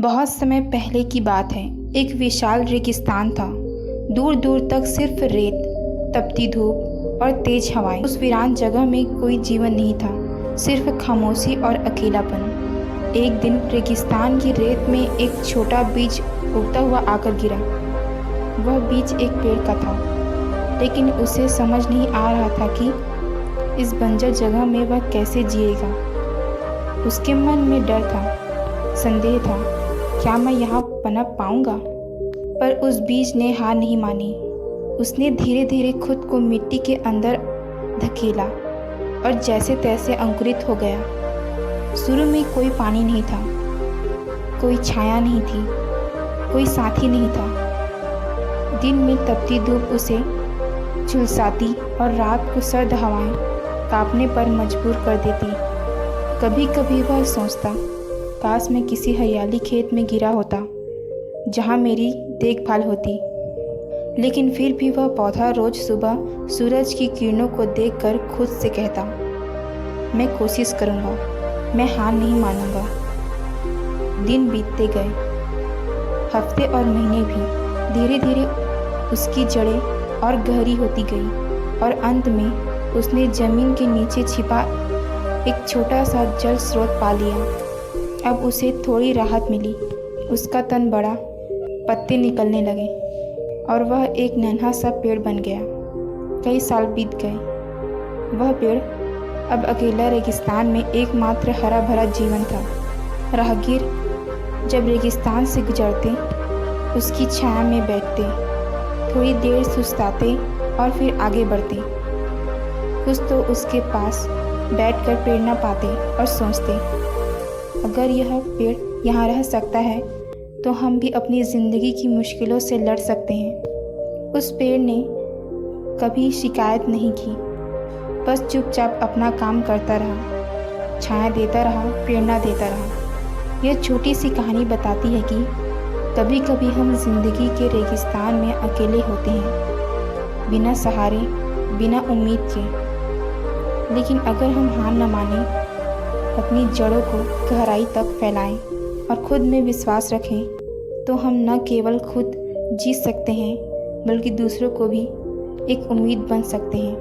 बहुत समय पहले की बात है। एक विशाल रेगिस्तान था। दूर दूर तक सिर्फ रेत, तपती धूप और तेज हवाएं। उस वीरान जगह में कोई जीवन नहीं था, सिर्फ खामोशी और अकेलापन। एक दिन रेगिस्तान की रेत में एक छोटा बीज उगता हुआ आकर गिरा। वह बीज एक पेड़ का था, लेकिन उसे समझ नहीं आ रहा था कि इस बंजर जगह में वह कैसे जिएगा। उसके मन में डर था, संदेह था, क्या मैं यहाँ पनप पाऊंगा? पर उस बीज ने हार नहीं मानी। उसने धीरे धीरे खुद को मिट्टी के अंदर धकेला और जैसे तैसे अंकुरित हो गया। शुरू में कोई पानी नहीं था, कोई छाया नहीं थी, कोई साथी नहीं था। दिन में तपती धूप उसे झुलसाती और रात को सर्द हवाएं कांपने पर मजबूर कर देती। कभी कभी वह सोचता, काश मैं किसी हरियाली खेत में गिरा होता जहाँ मेरी देखभाल होती। लेकिन फिर भी वह पौधा रोज सुबह सूरज की किरणों को देखकर खुद से कहता, मैं कोशिश करूँगा, मैं हार नहीं मानूंगा। दिन बीतते गए, हफ्ते और महीने भी। धीरे धीरे उसकी जड़ें और गहरी होती गई और अंत में उसने जमीन के नीचे छिपा एक छोटा सा जल स्रोत पा लिया। अब उसे थोड़ी राहत मिली। उसका तन बढ़ा, पत्ते निकलने लगे और वह एक नन्हा सा पेड़ बन गया। कई साल बीत गए। वह पेड़ अब अकेला रेगिस्तान में एकमात्र हरा भरा जीवन था। राहगीर जब रेगिस्तान से गुजरते, उसकी छाया में बैठते, थोड़ी देर सुस्ताते और फिर आगे बढ़ते। कुछ तो उसके पास बैठकर प्रेरणा पाते और सोचते, अगर यह पेड़ यहाँ रह सकता है तो हम भी अपनी ज़िंदगी की मुश्किलों से लड़ सकते हैं। उस पेड़ ने कभी शिकायत नहीं की, बस चुपचाप अपना काम करता रहा, छाया देता रहा, प्रेरणा देता रहा। यह छोटी सी कहानी बताती है कि कभी कभी हम जिंदगी के रेगिस्तान में अकेले होते हैं, बिना सहारे, बिना उम्मीद के। लेकिन अगर हम हार न माने, अपनी जड़ों को गहराई तक फैलाएं और खुद में विश्वास रखें, तो हम न केवल खुद जी सकते हैं, बल्कि दूसरों को भी एक उम्मीद बन सकते हैं।